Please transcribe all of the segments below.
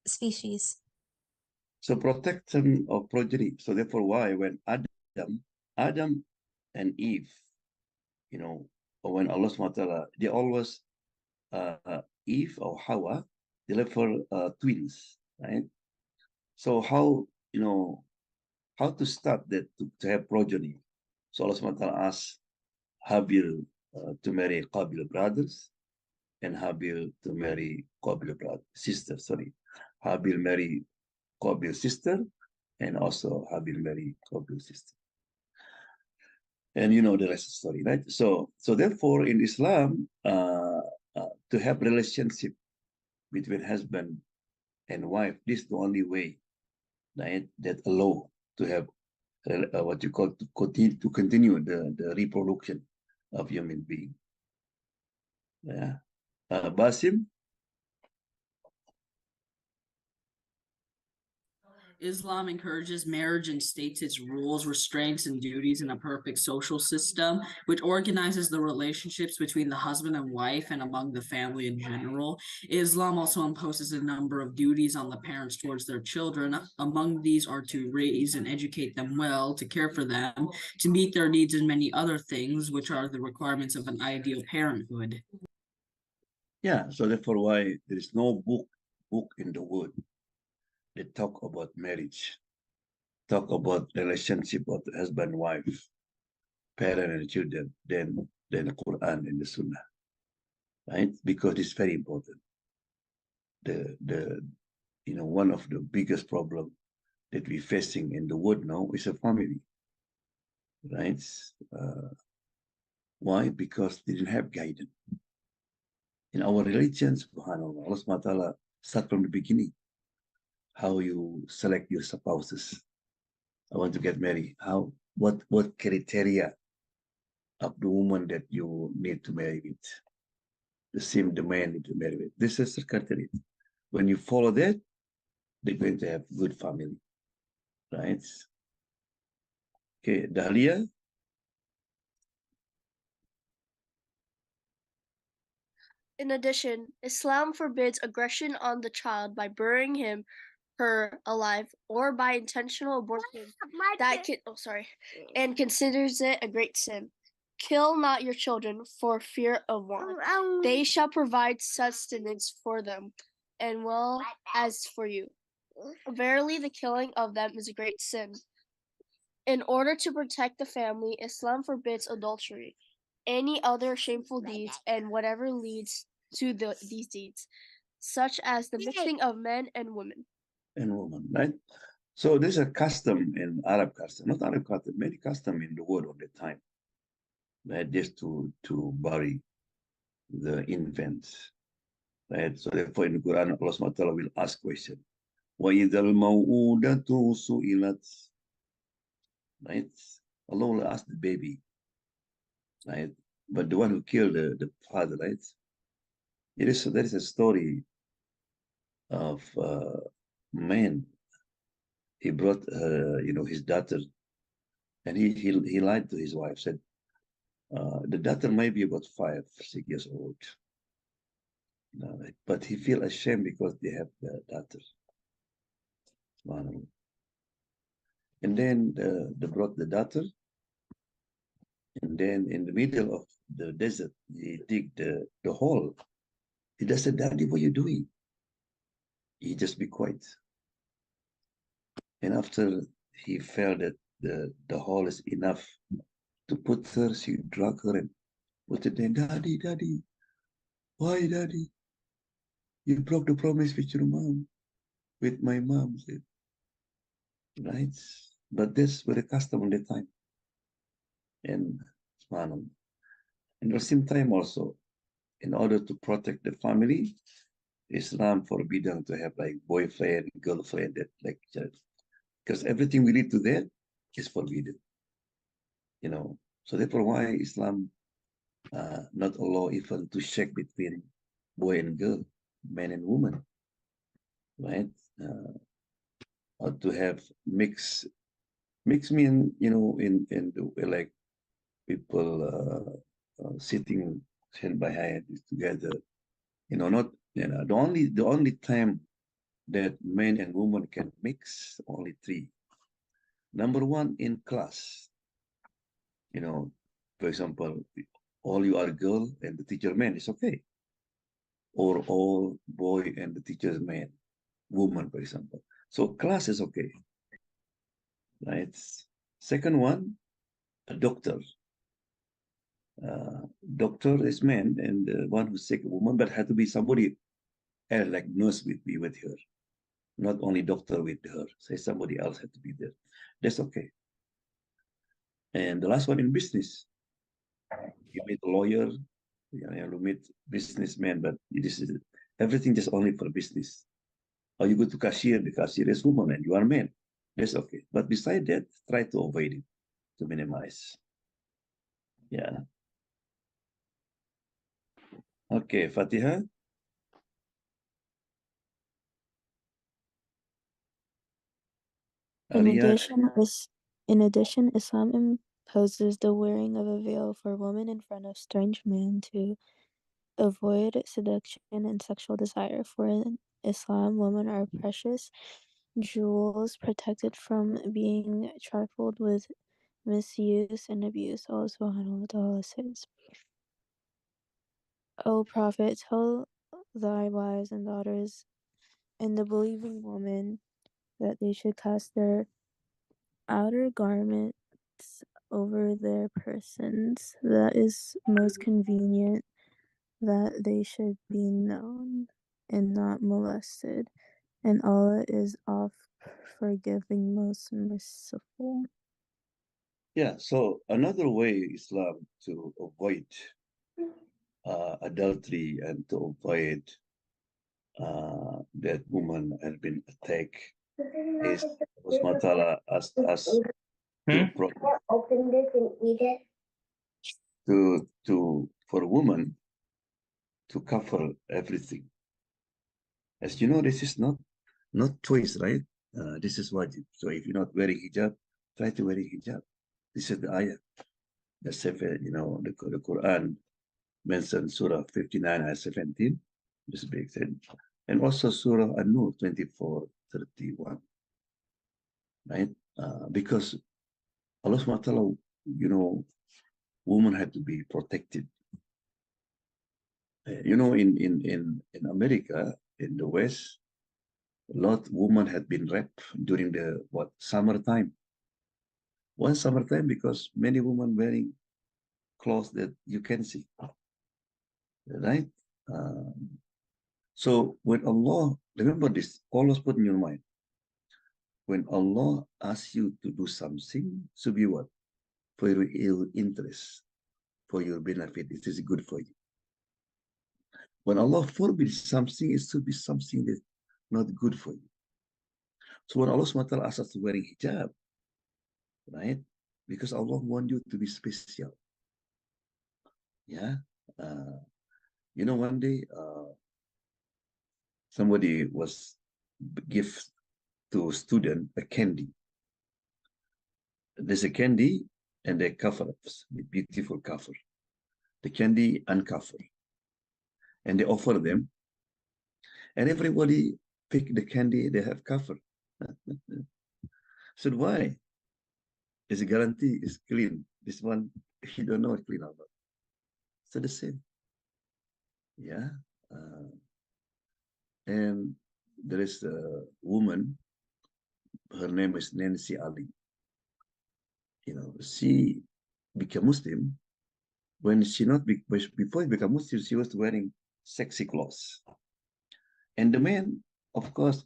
species. So protection of progeny. So therefore, why when Adam and Eve, you know, or when Allah subhanahu wa ta'ala, they always, Eve or Hawa, they look for twins, right? So how, how to start that to have progeny? So Allah subhanahu wa ta'ala asks Habil to marry Qabil brothers, and Habil to marry Qabil sister. Sorry, Habil marry Qabil sister, and also Habil marry Qabil sister. And you know the rest of the story, right? So therefore, in Islam, to have relationship between husband and wife, this is the only way, right, that allow to have what you call to continue the reproduction of human being. Yeah. Basim. Islam encourages marriage and states its rules, restraints, and duties in a perfect social system, which organizes the relationships between the husband and wife and among the family in general. Islam also imposes a number of duties on the parents towards their children. Among these are to raise and educate them well, to care for them, to meet their needs, and many other things, which are the requirements of an ideal parenthood. Yeah. So therefore, why there is no book in the world that talk about marriage, talk about relationship of the husband, wife, parent, and children, than the Quran and the Sunnah, right? Because it's very important. The one of the biggest problem that we're facing in the world now is a family, right? Uh, why? Because they didn't have guidance. In our religion, subhanAllah, Allah subhanahu wa ta'ala start from the beginning, how you select your spouses. I want to get married. What criteria of the woman that you need to marry with? The same the man need to marry with. This is the criteria. When you follow that, they're going to have good family, right? Okay, Dahlia. In addition, Islam forbids aggression on the child by burying him, her alive, or by intentional abortion and considers it a great sin. Kill not your children for fear of want. They shall provide sustenance for them, and well as for you. Verily, the killing of them is a great sin. In order to protect the family, Islam forbids adultery, any other shameful deeds, and whatever leads to these deeds, such as the mixing of men and women. And woman, right? So there's a custom in Arab custom, not Arab custom, many custom in the world of the time, right? Just to bury the infants, right? So therefore in the Quran, Allah subhanahu wa ta'ala will ask question. وَإِذَا الْمَوْءُودَةُ سُئِلَتْ, right? Allah will ask the baby, right? But the one who killed the father, right? There is a story of a man. He brought his daughter, and he lied to his wife, said the daughter might be about 5, 6 years old. But he feel ashamed because they have the daughter. And then they brought the daughter, and then in the middle of the desert, he dig the hole. He just said, Daddy, what are you doing? He just be quiet. And after he felt that the hole is enough to put her, she drug her and put it in. Daddy, Daddy, why, Daddy? You broke the promise with your mom, with my mom, right? But this was the custom of the time. And at the same time also, in order to protect the family, Islam forbidden to have like boyfriend, girlfriend, that like, because everything we lead to that is forbidden. So therefore why Islam not allow even to shake between boy and girl, man and woman, right? Or to have mix mean, in the way like people sitting hand by hand together, not the only time that men and women can mix? Only three. Number one, in class. You know, for example, all you are girl and the teacher man is okay. Or all boy and the teacher man, woman, for example. So class is okay, right? Second one, a doctor. Doctor is man, and the one who's sick, a woman, but had to be somebody else, like nurse would be with her, not only doctor with her. Say somebody else had to be there. That's okay. And the last one, in business, you meet a lawyer, you meet businessman, but this is everything just only for business. Or you go to cashier, the cashier is woman and you are man. That's okay. But beside that, try to avoid it, to minimize. Yeah. Okay, Fatiha. In Arya. addition, Islam imposes the wearing of a veil for women in front of strange men to avoid seduction and sexual desire. For in Islam, women are precious jewels protected from being trifled with, misuse, and abuse. Allah subhanahu wa ta'ala says, O Prophet, tell thy wives and daughters and the believing women that they should cast their outer garments over their persons. That is most convenient, that they should be known and not molested. And Allah is oft forgiving, most merciful. Yeah, so another way Islam to avoid adultery and to avoid that woman has been attacked is Allah subhanahu wa ta'ala asked us to Open this and eat it. to for women to cover everything. As you know, this is not choice, right? This is wajib. So if you're not wearing hijab, try to wear hijab. This is the ayah. The Sefer, the Quran mentions Surah 59, ayah 17. This big thing. And also Surah An-Nur 24:31. Right? Because Allah subhanahu wa ta'ala, women had to be protected. In America, in the West, a lot of women had been raped during the summertime. One summertime, because many women wearing clothes that you can see, right? So when Allah, remember this, always put in your mind, when Allah asks you to do something, should be what? For your interest, for your benefit, it is good for you. When Allah forbids something, it should be something that's not good for you. So when Allah SWT asks us to wearing hijab, right? Because Allah wants you to be special. Yeah. One day somebody was give to a student a candy. There's a candy and they cover it with beautiful cover. The candy uncover. And they offer them. And everybody pick the candy they have cover. So why? It's a guarantee, it's clean. This one, you don't know it's clean or not. So the same. Yeah. And there is a woman, her name is Nancy Ali. She became Muslim. When she not be, before she became Muslim, she was wearing sexy clothes. And the man, of course,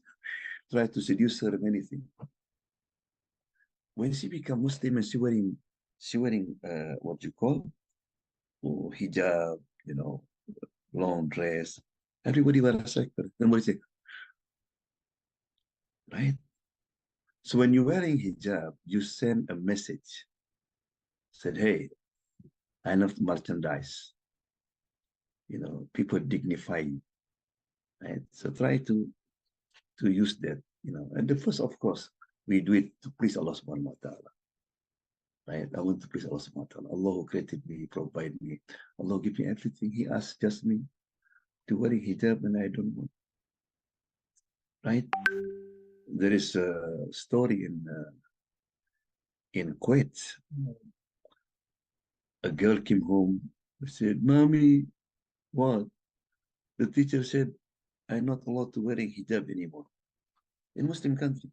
tried to seduce her many things. When she became Muslim and she wearing what you call hijab, long dress. Everybody was respected. Nobody said, right? So when you're wearing hijab, you send a message. Said, hey, I know merchandise. People dignify you. Right? So try to use that, And the first, of course, we do it to please Allah subhanahu wa ta'ala. Right? I want to please Allah subhanahu wa ta'ala. Allah who created me, provide me. Allah give me everything. He asked just me to wear hijab and I don't want. right? There is a story in Kuwait. A girl came home and said, "Mommy, what?" The teacher said, "I'm not allowed to wearing hijab anymore." In Muslim country.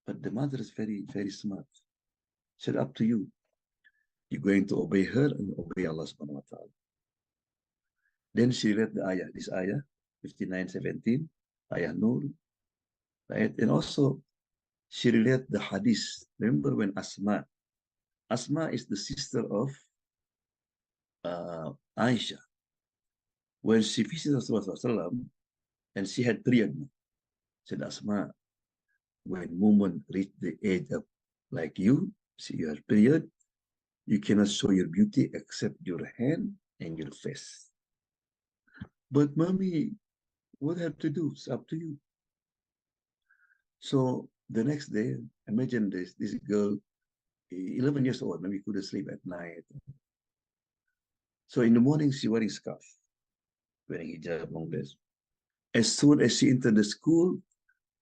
But the mother is very, very smart. Said, "Up to you. You're going to obey her and obey Allah subhanahu wa ta'ala." Then she read the ayah, this ayah, 59:17, ayah Nur, right? And also she read the hadith. Remember when Asma is the sister of Aisha. When she visited Rasulullah and she had period, said Asma, when woman reach the age of like you, see your period, you cannot show your beauty except your hand and your face. But mommy, what have to do? It's up to you. So the next day, imagine this girl, 11 years old, maybe couldn't sleep at night. So in the morning, she wearing scarf, wearing hijab, long dress. As soon as she entered the school,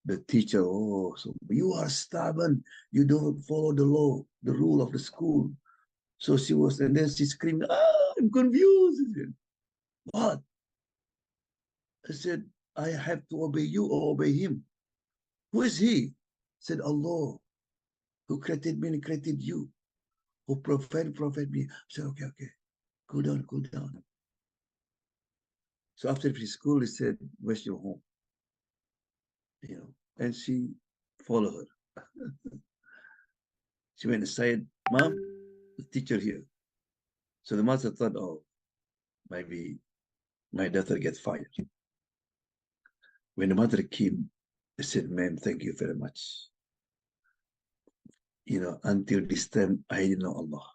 the teacher, oh, so you are stubborn. You don't follow the law, the rule of the school. So she was, and then she screamed, I'm confused. I said, what? I said, I have to obey you or obey him. Who is he? I said, Allah, who created me and created you, who provide me. I said, okay, cool down, cool down. So after school, he said, where's your home? You know, and she followed her. She went inside, Mom, the teacher here. So the mother thought, oh, maybe my daughter gets fired. When the mother came, I said, ma'am, thank you very much. You know, until this time, I didn't know Allah.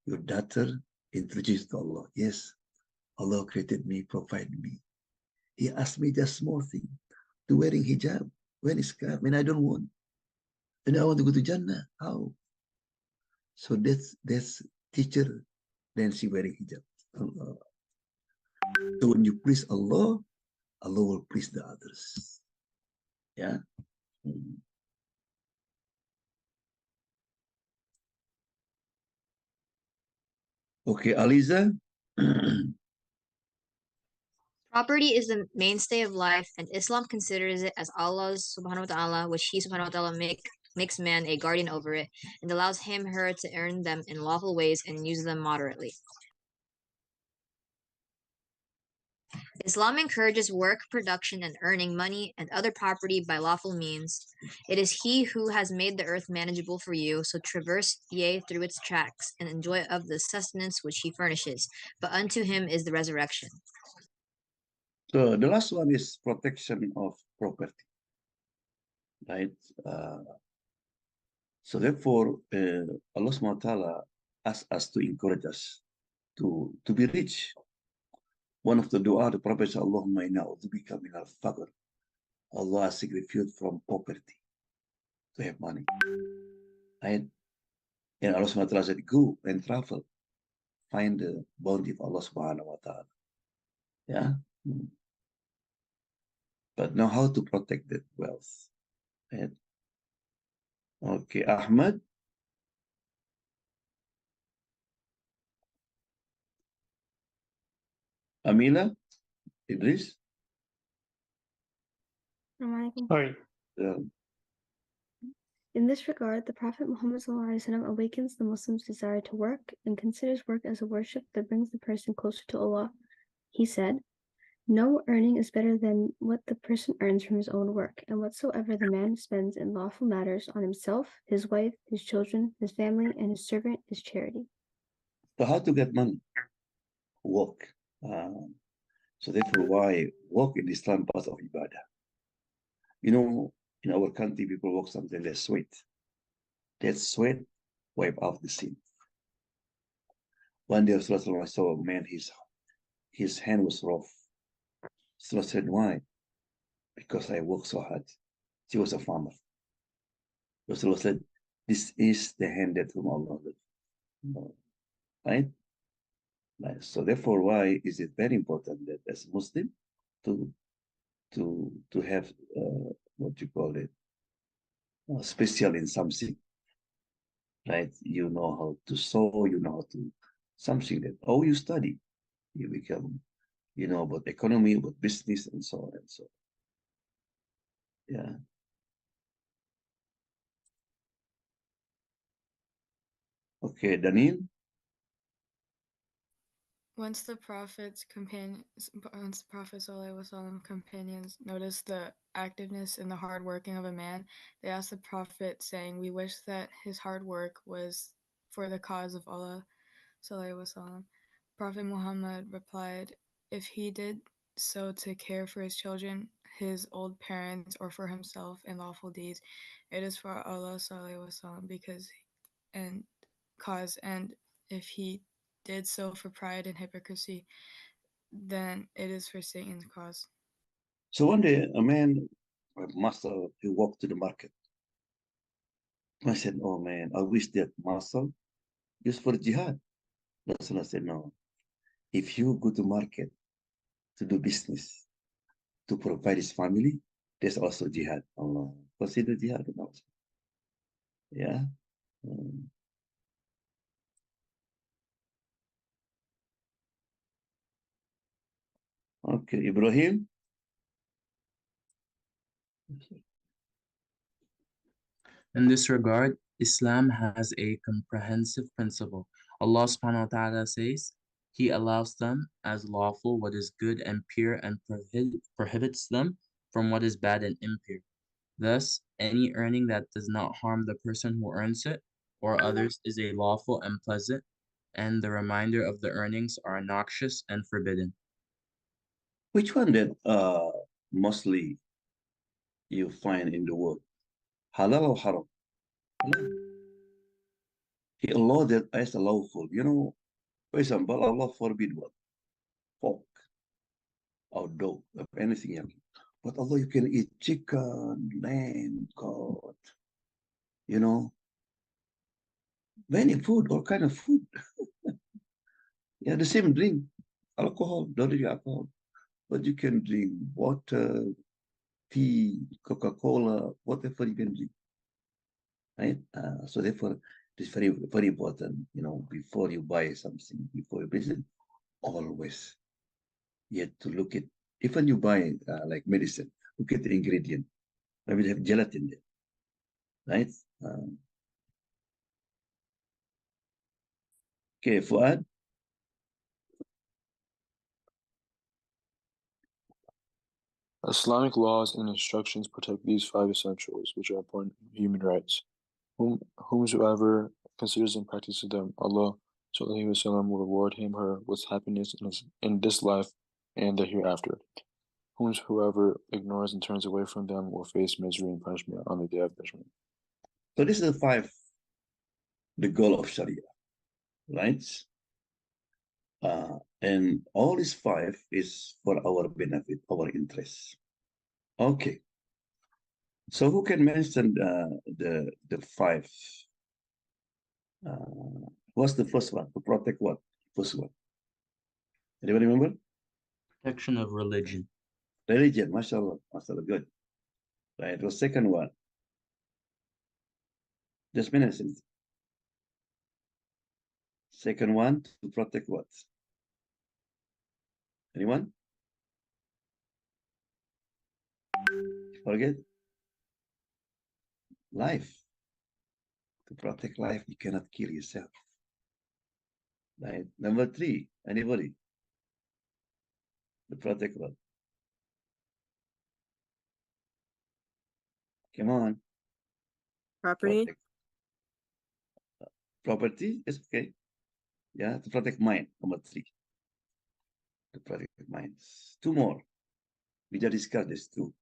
Your daughter introduced to Allah. Yes, Allah created me, provided me. He asked me just small thing, to wearing hijab, wearing scarf, and I don't want. And I want to go to Jannah. How? So that's teacher. Then she wearing hijab. Allah. So when you please Allah, Allah will please the others. Yeah. Okay, Aliza. Property is the mainstay of life, and Islam considers it as Allah's subhanahu wa ta'ala, which He subhanahu wa ta'ala makes man a guardian over it, and allows him her to earn them in lawful ways and use them moderately. Islam encourages work, production, and earning money and other property by lawful means. It is He who has made the earth manageable for you, so traverse ye through its tracks, and enjoy of the sustenance which He furnishes. But unto Him is the resurrection. So the last one is protection of property, right? So therefore, Allah subhanahu wa ta'ala asks us to encourage us to be rich. One of the dua, the Prophet said, Allahumma inna a'udzubika min al-faqr. Allah seek refuge from poverty, to have money. Right? And Allah subhanahu wa ta'ala said, go and travel. Find the bounty of Allah subhanahu wa ta'ala. Yeah? But know how to protect that wealth. Right? Okay, Ahmad. Amila, Idris. Sorry. In this regard, the Prophet Muhammad ﷺ awakens the Muslims' desire to work and considers work as a worship that brings the person closer to Allah. He said, no earning is better than what the person earns from his own work, and whatsoever the man spends in lawful matters on himself, his wife, his children, his family, and his servant is charity. So how to get money? Work. So therefore why work in Islam part of ibadah. You know, in our country, people work something, they sweat. That sweat wipe out the sin. One day Rasulullah saw a man, his hand was rough. So I said, why? Because I work so hard. He was a farmer. Rasulullah said, this is the hand that from Allah. Right? So therefore, why is it very important that as Muslim to to have what you call it, special in something, right? You know how to sew, you know how to something that, oh, you study, you become, you know, about economy, about business, and so on and so on. Yeah. Okay, Danil. Once the Prophet's companions noticed the activeness and the hard working of a man, they asked the Prophet, saying, "We wish that his hard work was for the cause of Allah." Prophet Muhammad replied, "If he did so to care for his children, his old parents, or for himself in lawful deeds, it is for Allah because and cause, and if he did so for pride and hypocrisy, then it is for Satan's cause." So one day, a man, a master, he walked to the market. I said, "Oh man, I wish that muscle used for jihad." Rasulullah said, "No. If you go to market to do business, to provide his family, there's also jihad. Allah consider jihad also. Yeah." Um, okay, Ibrahim. In this regard, Islam has a comprehensive principle. Allah subhanahu wa ta'ala says, He allows them as lawful what is good and pure and prohibits them from what is bad and impure. Thus, any earning that does not harm the person who earns it or others is a lawful and pleasant, and the remainder of the earnings are noxious and forbidden. Which one that mostly you find in the word? Halal or haram? Halal. He allowed that as a lawful. You know, for example, Allah forbid what? Pork or dog or anything else. But although you can eat chicken, lamb, God, you know, many food, all kind of food. Yeah, the same drink, alcohol, don't drink alcohol, but you can drink water, tea, Coca-Cola, whatever you can drink, right? So therefore, it's very, very important, you know, before you buy something, before you visit, always you have to look at, even you buy like medicine, look at the ingredient. Maybe they have gelatin there, right? Okay, Fuad. Islamic laws and instructions protect these five essentials, which are important human rights. Whomsoever considers and practices them, Allah وسلم, will reward him or her with happiness in this life and the hereafter. Whomsoever ignores and turns away from them will face misery and punishment on the day of judgment. So this is the five, the goal of Sharia, right? And all these five is for our benefit, our interests. Okay. So who can mention the five? What's the first one? To protect what? First one. Anybody remember? Protection of religion. Religion, mashallah, mashallah, good. Right. The second one. Just mention. Second one, to protect what? Anyone? Forget? Life. To protect life, you cannot kill yourself. Right. Number three, anybody? To protect what? Come on. Property. Protect. Property is okay. Yeah, to protect mind, number three. To protect minds. Two more. We just discussed this two.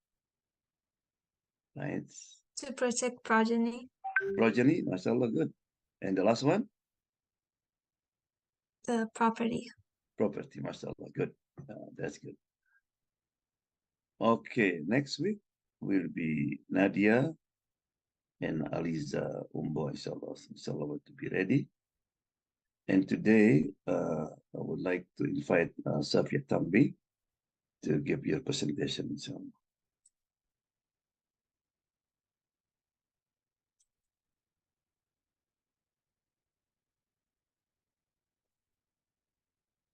Right? To protect progeny. Progeny, mashallah, good. And the last one? The property. Property, mashallah, good. That's good. Okay, next week will be Nadia and Aliza Umbo, inshallah. Inshallah, to be ready. And today, I would like to invite Safia Tambi to give your presentation. So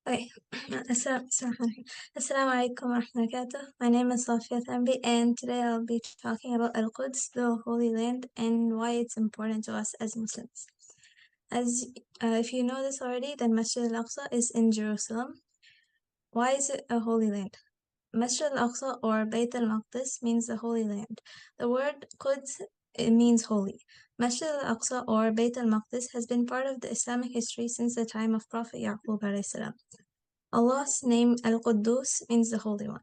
Okay. Assalamu alaikum wa rahmatullahi. My name is Safia Thambi, and today I'll be talking about Al-Quds, the Holy Land, and why it's important to us as Muslims. As if you know this already, then Masjid al-Aqsa is in Jerusalem. Why is it a holy land? Masjid al-Aqsa or Bayt al-Maqdis means the Holy Land. The word Quds, it means holy. Masjid al-Aqsa or Bayt al-Maqdis has been part of the Islamic history since the time of Prophet Yaqub alayhi salam. Allah's name Al-Quddus means the Holy One.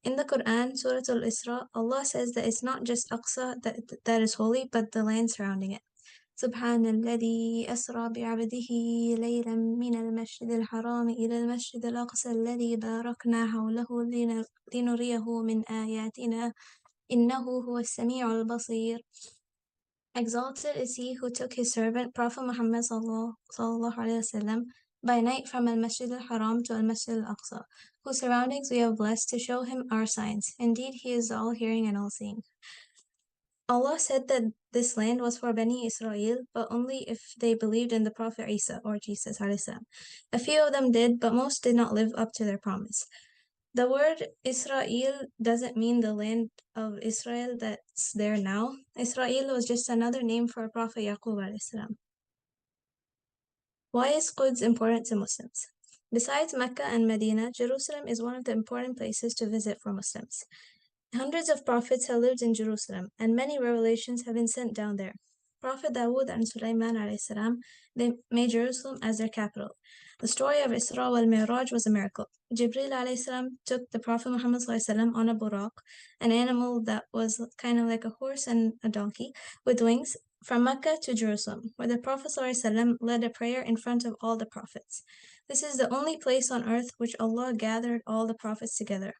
In the Quran, Surah Al-Isra, Allah says that it's not just Aqsa that is holy, but the land surrounding it. سبحان الذي أسرى بعبده ليلا من المسجد الحرام إلى المسجد الأقصى الذي باركنا حوله لنريه من آياتنا إنه هو السميع البصير. Exalted is he who took his servant Prophet Muhammad sallallahu alaihi wasallam by night from al-Masjid al-Haram to al-Masjid al-Aqsa, whose surroundings we have blessed to show him our signs. Indeed, he is all-hearing and all-seeing. Allah said that this land was for Bani Israel, but only if they believed in the Prophet Isa or Jesus alayhi salam. A few of them did, but most did not live up to their promise. The word Israel doesn't mean the land of Israel that's there now. Israel was just another name for Prophet Yaqub alayhi salam. Why is Quds important to Muslims? Besides Mecca and Medina, Jerusalem is one of the important places to visit for Muslims. Hundreds of prophets have lived in Jerusalem, and many revelations have been sent down there. Prophet Dawood and Sulaiman alayhi salam, they made Jerusalem as their capital. The story of Isra wal Mi'raj was a miracle. Jibril alayhi salam took the Prophet Muhammad sallallahu alaihi wasallam on a buraq, an animal that was kind of like a horse and a donkey with wings, from Mecca to Jerusalem, where the Prophet sallallahu alaihi wasallam led a prayer in front of all the prophets. This is the only place on earth which Allah gathered all the prophets together.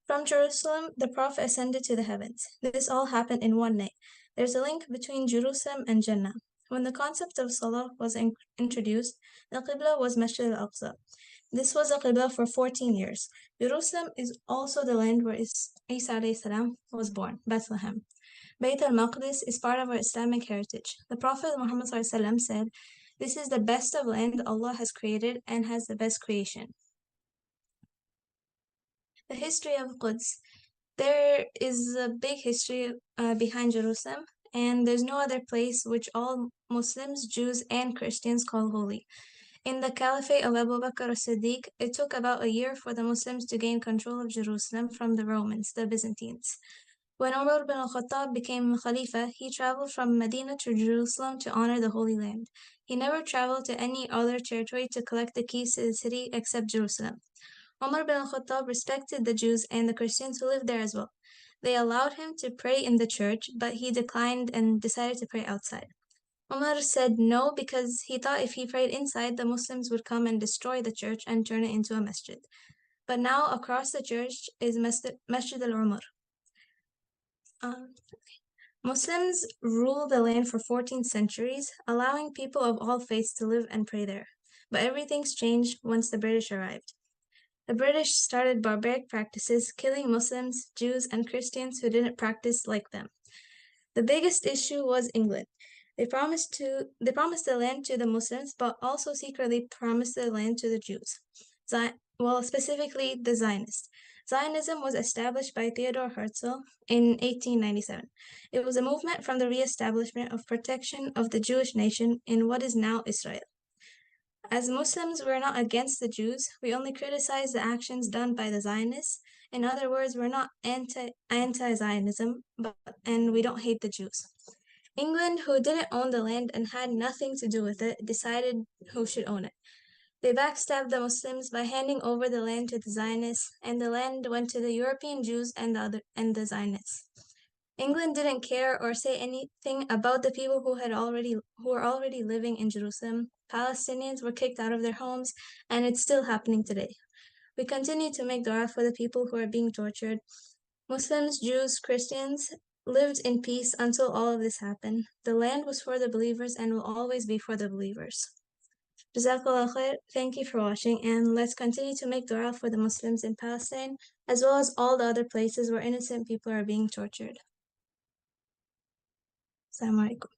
From Jerusalem, the Prophet ascended to the heavens. This all happened in one night. There's a link between Jerusalem and Jannah. When the concept of Salah was introduced, the Qibla was Masjid al-Aqsa. This was a Qibla for 14 years. Jerusalem is also the land where Isa alayhi salam was born, Bethlehem. Bayt al-Maqdis is part of our Islamic heritage. The Prophet Muhammad sallallahu alaihi wasallam said, "This is the best of land Allah has created and has the best creation." The history of Quds. There is a big history behind Jerusalem, and there's no other place which all Muslims, Jews, and Christians call holy. In the Caliphate of Abu Bakr as-Siddiq, it took about a year for the Muslims to gain control of Jerusalem from the Romans, the Byzantines. When Umar ibn al-Khattab became Khalifa, he traveled from Medina to Jerusalem to honor the Holy Land. He never traveled to any other territory to collect the keys to the city except Jerusalem. Umar ibn al-Khattab respected the Jews and the Christians who lived there as well. They allowed him to pray in the church, but he declined and decided to pray outside. Umar said no because he thought if he prayed inside, the Muslims would come and destroy the church and turn it into a masjid. But now across the church is Masjid al-Umar. Muslims ruled the land for 14 centuries, allowing people of all faiths to live and pray there. But everything's changed once the British arrived. The British started barbaric practices, killing Muslims, Jews, and Christians who didn't practice like them. The biggest issue was England. They promised the land to the Muslims, but also secretly promised the land to the Jews. Specifically the Zionists. Zionism was established by Theodor Herzl in 1897. It was a movement from the re-establishment of protection of the Jewish nation in what is now Israel. As Muslims, we're not against the Jews. We only criticize the actions done by the Zionists. In other words, we're not anti-Zionism, and we don't hate the Jews. England, who didn't own the land and had nothing to do with it, decided who should own it. They backstabbed the Muslims by handing over the land to the Zionists, and the land went to the European Jews and the Zionists. England didn't care or say anything about the people who were already living in Jerusalem. Palestinians were kicked out of their homes, and it's still happening today. We continue to make dua for the people who are being tortured. Muslims, Jews, Christians lived in peace until all of this happened. The land was for the believers and will always be for the believers. Jazakallah khair. Thank you for watching, and let's continue to make dua for the Muslims in Palestine, as well as all the other places where innocent people are being tortured. Assalamu alaikum.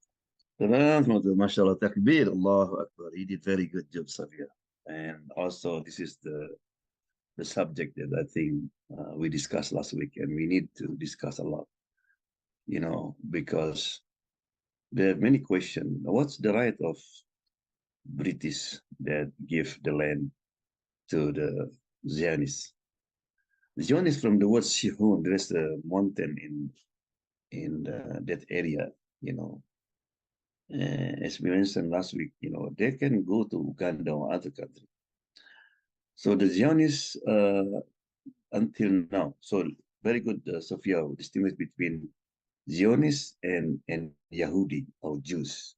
MashaAllah, takbir, Allahu Akbar. He did very good job, Safia. And also, this is the subject that I think we discussed last week, and we need to discuss a lot, because there are many questions. What's the right of British that give the land to the Zionists? The Zionists, from the word Shihun, there's a mountain in that area, as we mentioned last week, they can go to Uganda or other country. So the Zionists, until now, so very good, Sophia, distinguish between Zionists and Yahudi or Jews.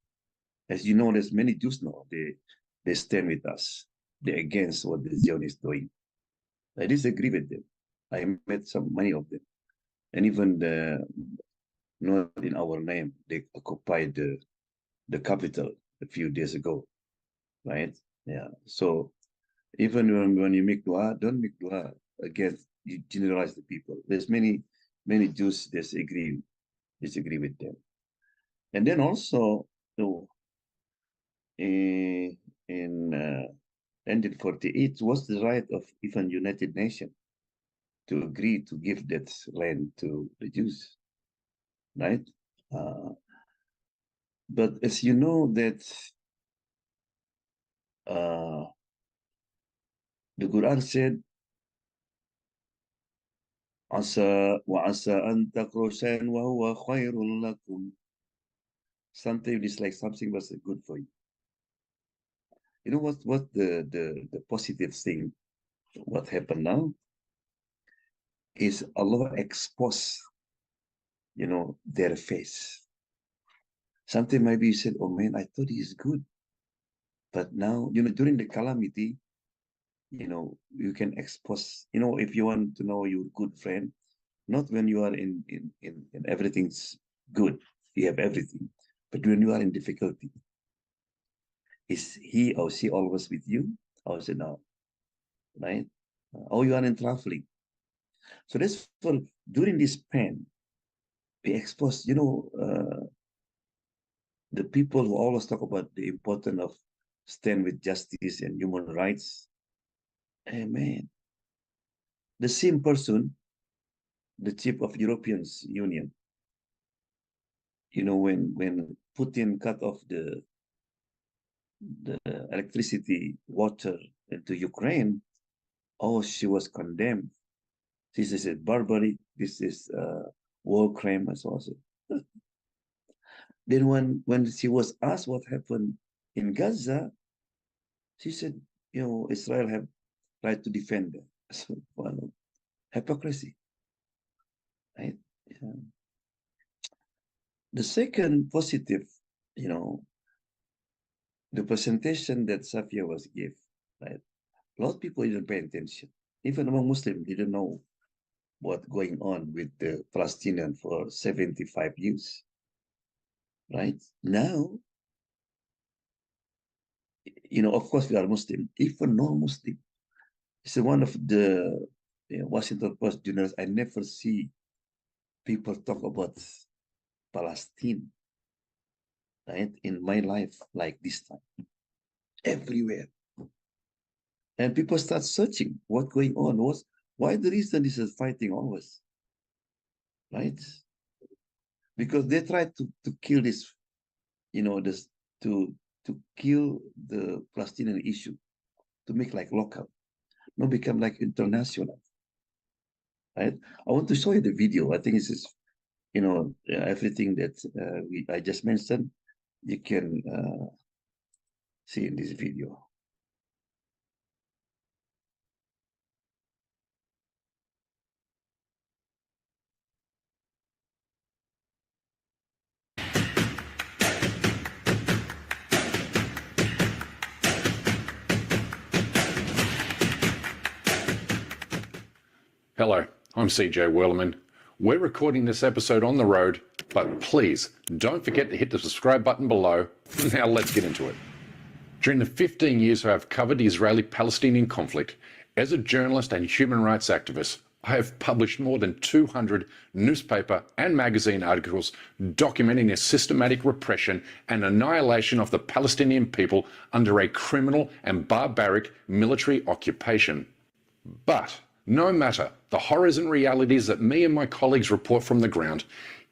As you know, there's many Jews now. They stand with us. They're against what the Zionists doing. I disagree with them. I met many of them, and even not in our name, they occupied the capital a few days ago, right? Yeah. So even when you make dua, don't make dua against, you generalize the people. There's many Jews disagree with them. And then also, in 1948 was the right of even United Nations to agree to give that land to the Jews, right? But as you know that the Quran said, "Asa wa asa an takru shay'an wa huwa khairun lakum." Something you dislike something was good for you. You know what the positive thing, what happened now is Allah expose, their face. Something maybe you said, oh man, I thought he is good. But now, during the calamity, you can expose, if you want to know your good friend, not when you are in everything's good, you have everything, but when you are in difficulty, is he or she always with you? Or is it no? Right? Or you are in traveling. So that's for during this pain, be exposed, the people who always talk about the importance of stand with justice and human rights. Hey, man, the same person, the chief of European Union, when Putin cut off the electricity, water to Ukraine, oh, she was condemned. This is a barbaric, this is war crime, and so on. Then when she was asked what happened in Gaza, she said, Israel have right to defend them. So, hypocrisy, right? Yeah. The second positive, the presentation that Safia was give, right? A lot of people didn't pay attention. Even among Muslims, didn't know what's going on with the Palestinian for 75 years, right? Now, of course, we are Muslim. Even non-Muslim, it's one of the Washington Post journalists. I never see people talk about Palestine, right, in my life like this time. Everywhere. And people start searching what's going on. Why the reason this is fighting always, right? Because they try to kill this, to kill the Palestinian issue, to make like local, not become like international, right? I want to show you the video. I think this is, everything that I just mentioned, you can see in this video. Hello, I'm CJ Whirleman. We're recording this episode on the road, but please don't forget to hit the subscribe button below. Now let's get into it. During the 15 years I have covered the Israeli-Palestinian conflict, as a journalist and human rights activist, I have published more than 200 newspaper and magazine articles documenting the systematic repression and annihilation of the Palestinian people under a criminal and barbaric military occupation. But no matter the horrors and realities that me and my colleagues report from the ground,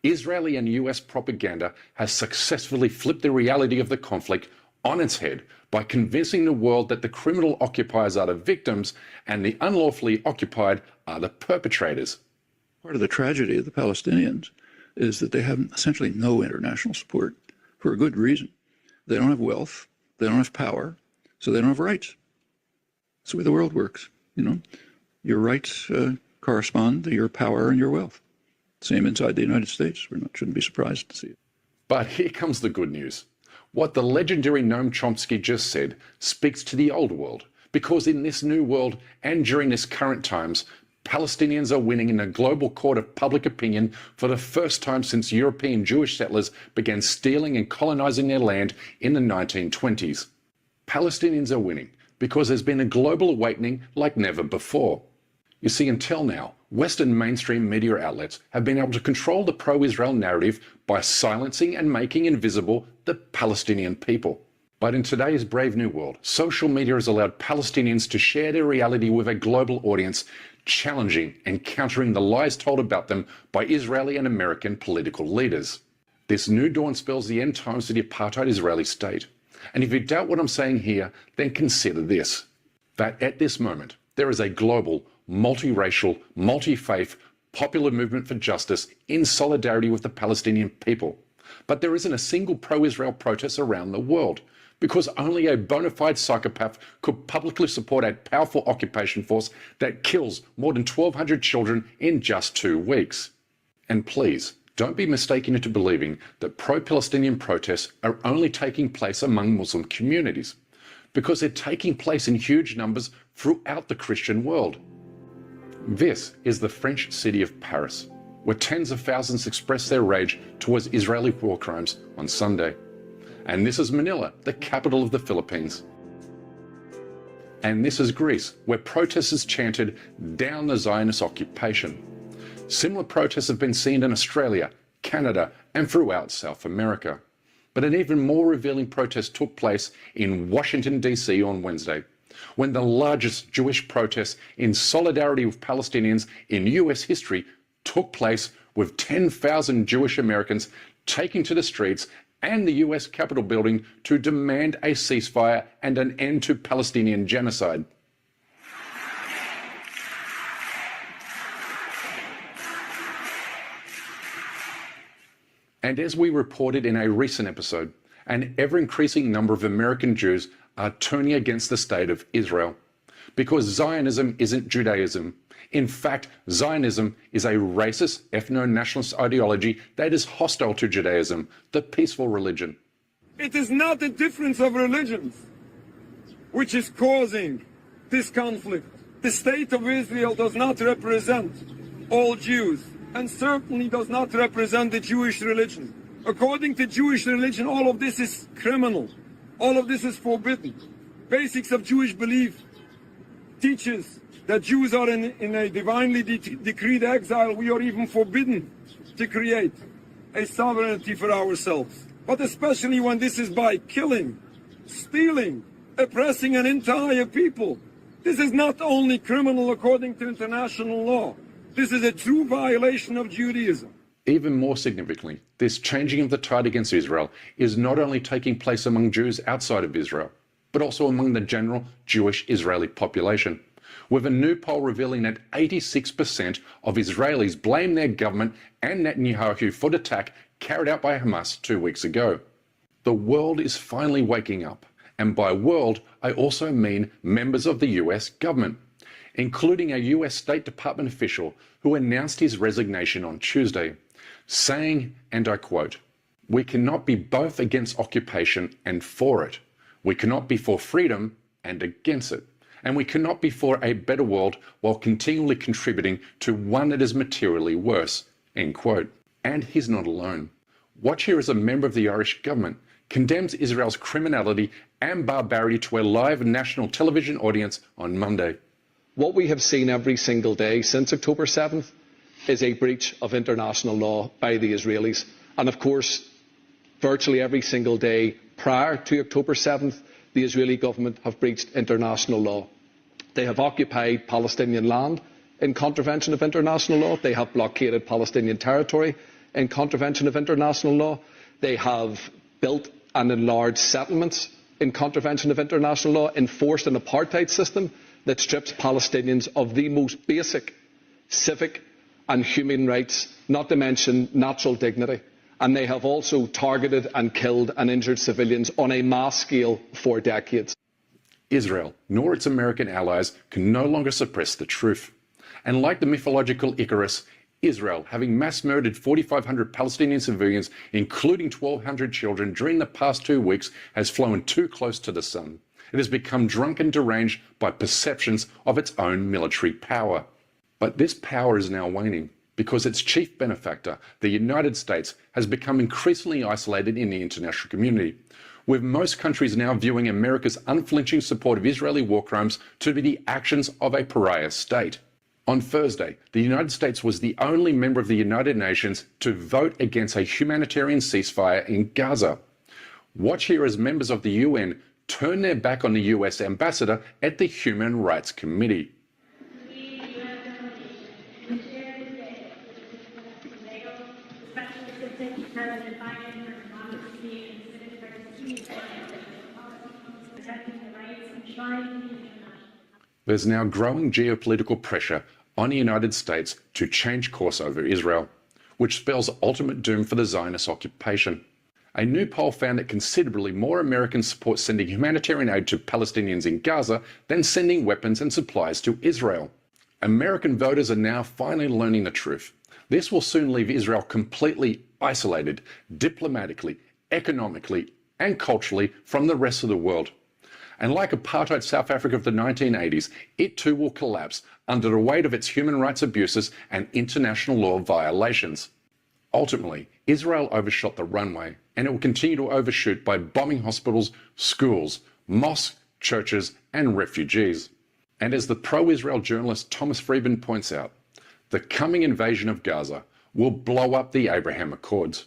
Israeli and US propaganda has successfully flipped the reality of the conflict on its head by convincing the world that the criminal occupiers are the victims and the unlawfully occupied are the perpetrators. Part of the tragedy of the Palestinians is that they have essentially no international support for a good reason. They don't have wealth, they don't have power, so they don't have rights. That's the way the world works, you know. Your rights correspond to your power and your wealth. Same inside the United States. We shouldn't be surprised to see it. But here comes the good news. What the legendary Noam Chomsky just said speaks to the old world, because in this new world and during this current times, Palestinians are winning in a global court of public opinion for the first time since European Jewish settlers began stealing and colonizing their land in the 1920s. Palestinians are winning because there's been a global awakening like never before. You see, until now, Western mainstream media outlets have been able to control the pro-Israel narrative by silencing and making invisible the Palestinian people. But in today's brave new world, social media has allowed Palestinians to share their reality with a global audience, challenging and countering the lies told about them by Israeli and American political leaders. This new dawn spells the end times to the apartheid Israeli state. And if you doubt what I'm saying here, then consider this, that at this moment, there is a global, multiracial, multi-faith, popular movement for justice in solidarity with the Palestinian people. But there isn't a single pro-Israel protest around the world, because only a bona fide psychopath could publicly support a powerful occupation force that kills more than 1,200 children in just 2 weeks. And please, don't be mistaken into believing that pro-Palestinian protests are only taking place among Muslim communities, because they're taking place in huge numbers throughout the Christian world. This is the French city of Paris, where tens of thousands expressed their rage towards Israeli war crimes on Sunday. And this is Manila, the capital of the Philippines. And this is Greece, where protesters chanted down the Zionist occupation. Similar protests have been seen in Australia, Canada, and throughout South America. But an even more revealing protest took place in Washington, D.C. on Wednesday, when the largest Jewish protest in solidarity with Palestinians in US history took place, with 10,000 Jewish Americans taking to the streets and the US Capitol building to demand a ceasefire and an end to Palestinian genocide. And as we reported in a recent episode, an ever-increasing number of American Jews are turning against the state of Israel, because Zionism isn't Judaism. In fact, Zionism is a racist, ethno-nationalist ideology that is hostile to Judaism, the peaceful religion. It is not a difference of religions which is causing this conflict. The state of Israel does not represent all Jews, and certainly does not represent the Jewish religion. According to Jewish religion, all of this is criminal. All of this is forbidden. Basics of Jewish belief teaches that Jews are in a divinely decreed exile. We are even forbidden to create a sovereignty for ourselves. But especially when this is by killing, stealing, oppressing an entire people. This is not only criminal according to international law. This is a true violation of Judaism. Even more significantly, this changing of the tide against Israel is not only taking place among Jews outside of Israel, but also among the general Jewish Israeli population, with a new poll revealing that 86% of Israelis blame their government and Netanyahu for the attack carried out by Hamas 2 weeks ago. The world is finally waking up, and by world, I also mean members of the US government, including a US State Department official who announced his resignation on Tuesday, saying, and I quote, "We cannot be both against occupation and for it. We cannot be for freedom and against it. And we cannot be for a better world while continually contributing to one that is materially worse," end quote. And he's not alone. Watch here as a member of the Irish government condemns Israel's criminality and barbarity to a live national television audience on Monday. What we have seen every single day since October 7th is a breach of international law by the Israelis. And of course, virtually every single day prior to October 7th, the Israeli government have breached international law. They have occupied Palestinian land in contravention of international law. They have blockaded Palestinian territory in contravention of international law. They have built and enlarged settlements in contravention of international law, enforced an apartheid system that strips Palestinians of the most basic civic and human rights, not to mention natural dignity. And they have also targeted and killed and injured civilians on a mass scale for decades. Israel, nor its American allies, can no longer suppress the truth. And like the mythological Icarus, Israel, having mass murdered 4,500 Palestinian civilians, including 1,200 children, during the past 2 weeks, has flown too close to the sun. It has become drunk and deranged by perceptions of its own military power. But this power is now waning because its chief benefactor, the United States, has become increasingly isolated in the international community, with most countries now viewing America's unflinching support of Israeli war crimes to be the actions of a pariah state. On Thursday, the United States was the only member of the United Nations to vote against a humanitarian ceasefire in Gaza. Watch here as members of the UN turn their back on the US ambassador at the Human Rights Committee. There's now growing geopolitical pressure on the United States to change course over Israel, which spells ultimate doom for the Zionist occupation. A new poll found that considerably more Americans support sending humanitarian aid to Palestinians in Gaza than sending weapons and supplies to Israel. American voters are now finally learning the truth. This will soon leave Israel completely isolated, diplomatically, economically, and culturally from the rest of the world. And like apartheid South Africa of the 1980s, it too will collapse under the weight of its human rights abuses and international law violations. Ultimately, Israel overshot the runway, and it will continue to overshoot by bombing hospitals, schools, mosques, churches, and refugees. And as the pro-Israel journalist Thomas Friedman points out, the coming invasion of Gaza will blow up the Abraham Accords,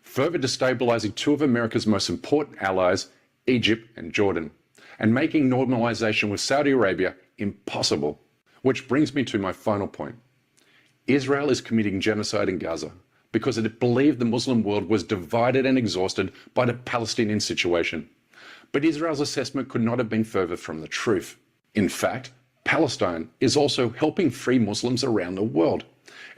further destabilizing two of America's most important allies, Egypt and Jordan, and making normalization with Saudi Arabia impossible. Which brings me to my final point. Israel is committing genocide in Gaza because it believed the Muslim world was divided and exhausted by the Palestinian situation. But Israel's assessment could not have been further from the truth. In fact, Palestine is also helping free Muslims around the world,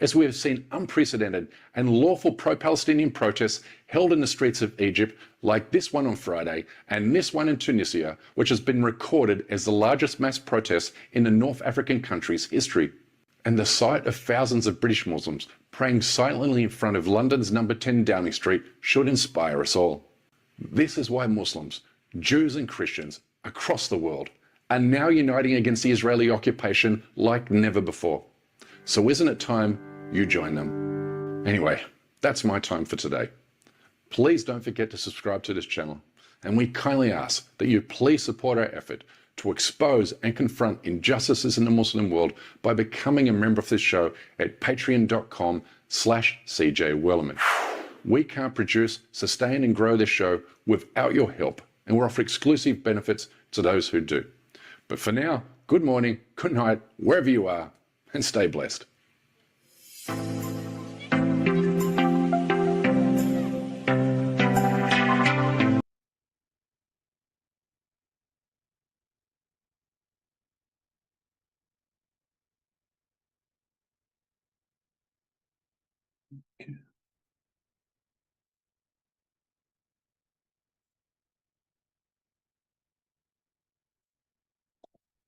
as we have seen unprecedented and lawful pro-Palestinian protests held in the streets of Egypt, like this one on Friday, and this one in Tunisia, which has been recorded as the largest mass protest in the North African country's history. And the sight of thousands of British Muslims praying silently in front of London's number 10 Downing Street should inspire us all. This is why Muslims, Jews and Christians across the world are now uniting against the Israeli occupation like never before. So isn't it time you join them? Anyway, that's my time for today. Please don't forget to subscribe to this channel, and we kindly ask that you please support our effort to expose and confront injustices in the Muslim world by becoming a member of this show at patreon.com/CJWellerman. We can't produce, sustain and grow this show without your help, and we offer exclusive benefits to those who do. But for now, good morning, good night, wherever you are, and stay blessed.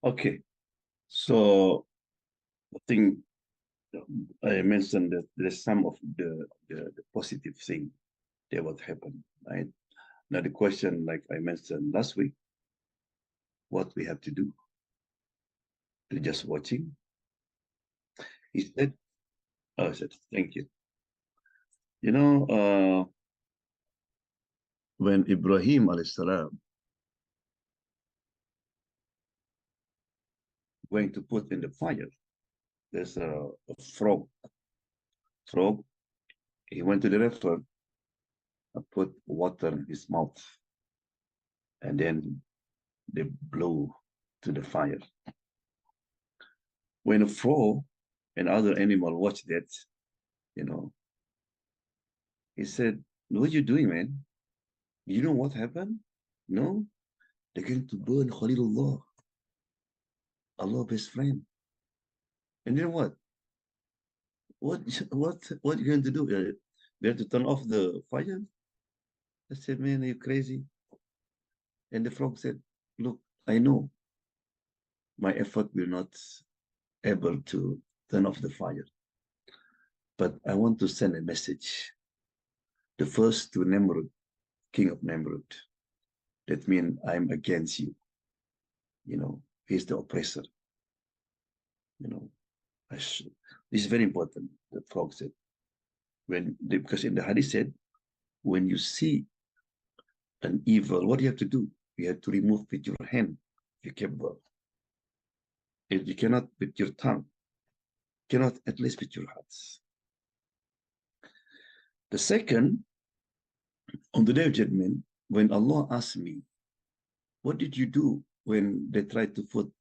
Okay, so I think I mentioned that there's some of the positive thing that would happen, right? Now the question, like I mentioned last week, what we have to do? To just watching? He said, oh, I said, thank you. You know, when Ibrahim alayhi salam going to put in the fire, there's a frog. Frog, he went to the river and put water in his mouth, and then they blew to the fire. When a frog and other animal watched that, you know, he said, "What are you doing, man? You know what happened? No, they're going to burn Khalilullah, Allah's best friend. And then what? What are you going to do? You have to turn off the fire?" I said, "Man, are you crazy?" And the frog said, "Look, I know my effort will not able to turn off the fire, but I want to send a message. The first to Nimrod, king of Nimrod. That means I'm against you. You know, he's the oppressor. You know, this is very important." The frog said, because in the hadith said, when you see an evil, what do you have to do? You have to remove with your hand, if you capable. If you cannot with your tongue, cannot at least with your hearts. The second, on the day of judgment, when Allah asked me, what did you do when they tried to put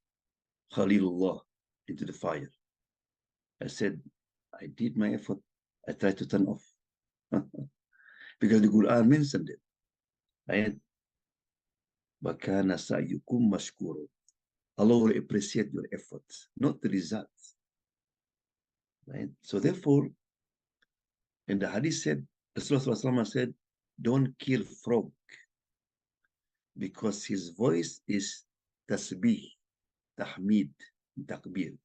Khalilullah into the fire? I said, I did my effort. I tried to turn off. Because the Quran mentioned it. Right? Bakana sa'yukum mashkuro. Allah will appreciate your efforts, not the results. Right? So therefore, in the hadith said, Rasulullah said, don't kill frog because his voice is tasbih, tahmid, takbir.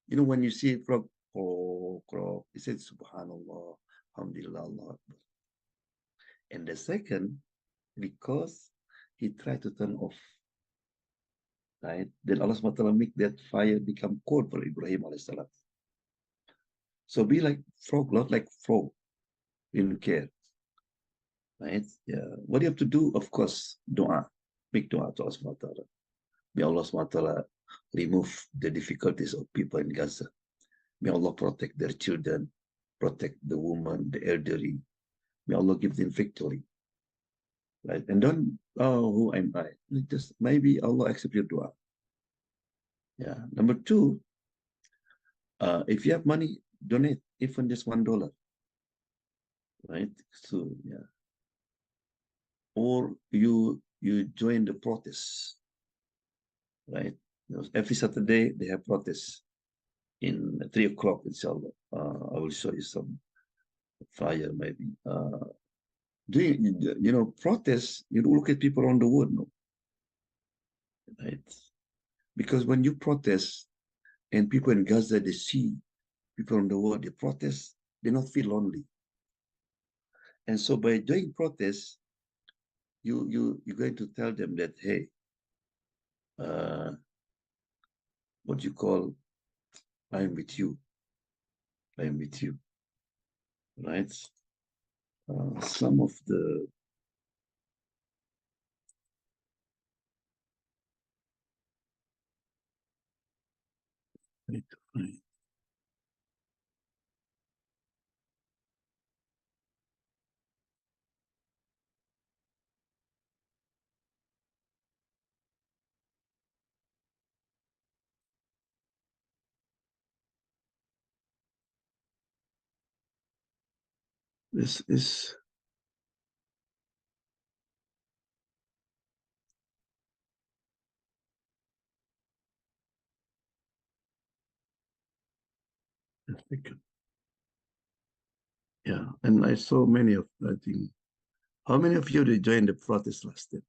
You know, when you see a frog, he said, Subhanallah, Alhamdulillah, Allah Akbar. And the second, because he tried to turn off, right? Then Allah SWT make that fire become cold for Ibrahim alayhi salam. So be like frog, not like frog. You don't care, right? Yeah. What do you have to do? Of course, dua. Make dua to Allah SWT. May Allah SWT remove the difficulties of people in Gaza. May Allah protect their children, protect the woman, the elderly. May Allah give them victory. Right? And don't, oh, who am I? Just maybe Allah accept your dua. Yeah. Number two, if you have money, donate, even just $1. Right? So yeah. Or you join the protests. Right? You know, every Saturday they have protests in 3 o'clock, inshallah. I will show you some flyer maybe. Doing, you know, protests, you look at people around the world, no? Right? Because when you protest and people in Gaza, they see people around the world, they protest, they don't feel lonely. And so by doing protests, you're going to tell them that, hey, what you call, I'm with you. I'm with you. Right? Some of the this is yeah, and I saw many of, I think, how many of you did join the protest last time?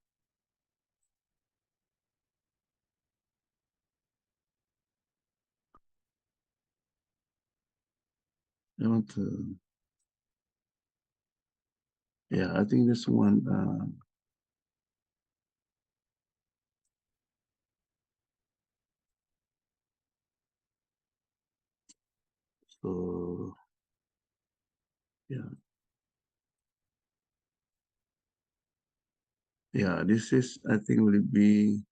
I want to, yeah, I think this one, so, yeah. Yeah, this is, I think, will be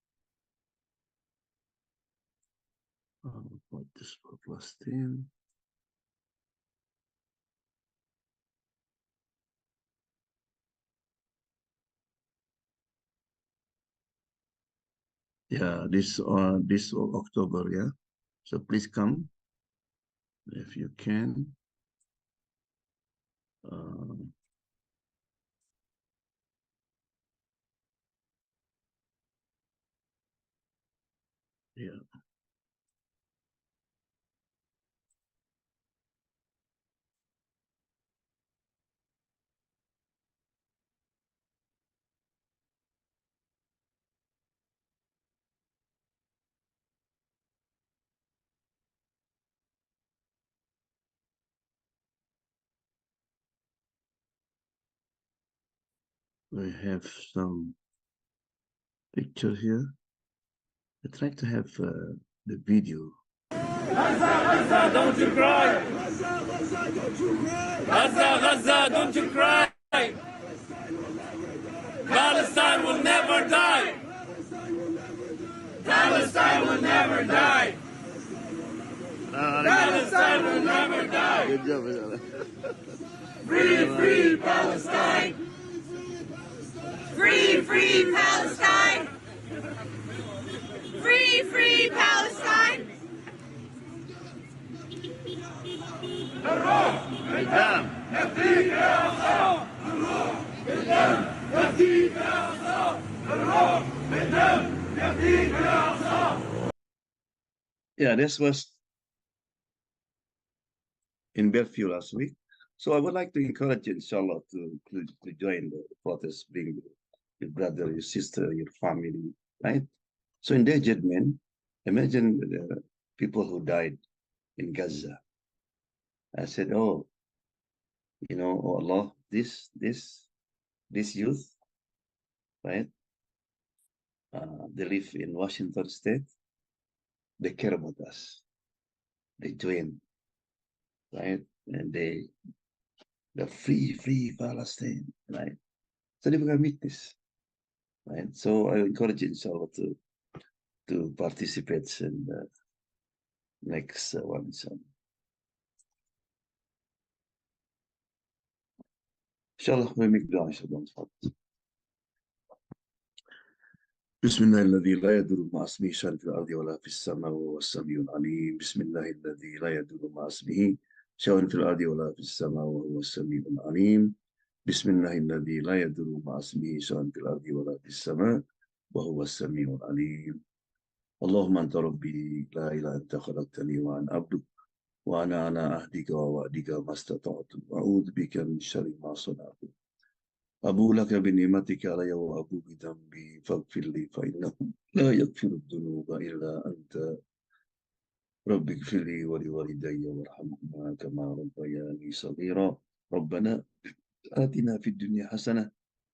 What is for Palestine? Yeah, this October, yeah. So please come if you can. Yeah. We have some picture here. I try to have the video. Gaza, don't you cry! Gaza, don't you cry! Palestine will never die! Palestine will never die! Palestine will never die! Good job. Free, free Palestine! Free, free Palestine! Free, free Palestine! Yeah, this was in Bellevue last week. So I would like to encourage you, inshallah, to join the protest, being your brother, your sister, your family, right? So endangered men, imagine the people who died in Gaza. I said, oh, oh Allah, this youth, right? They live in Washington State. They care about us. They join, right? And they're free Palestine, right? So they become witness, right? So I encourage you, inshallah, to participate in the next one. So, inshallah, we make dua, inshallah. بسم الله الذي لا يضر مع اسمه شيء في الأرض ولا في السماء وهو السميع العليم. بسم الله الذي لا يضر مع اسمه شيء في الأرض ولا في السماء وهو السميع العليم. بسم الله الذي لا يضر مع اسمه شيء في الأرض ولا في السماء وهو السميع العليم. اللهم أنت ربي لا إله إلا أنت خلقتني وأنا عبدك وأنا على عهدك ووعدك ما استطعت وأعوذ بك من شر ما صنعت. أبو لك بنعمتك علي وأبو بذنبي فاغفر لي فإنه لا يغفر الذنوب إلا أنت. رب اغفر لي ولوالدي وارحمهما كما ربياني صغيرا. ربنا آتنا في الدنيا حسنة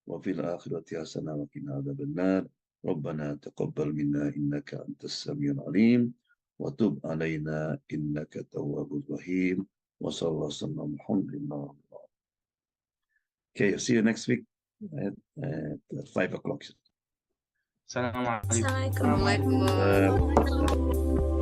وفي الآخرة حسنة وقنا عذاب النار. ربنا تقبل منا إنك أنت السميع العليم وتب علينا إنك التواب الرحيم. وصلى الله وسلم على محمد. Okay, see you next week at 5 o'clock. Assalamu alaikum. Assalamualaikum. Uh,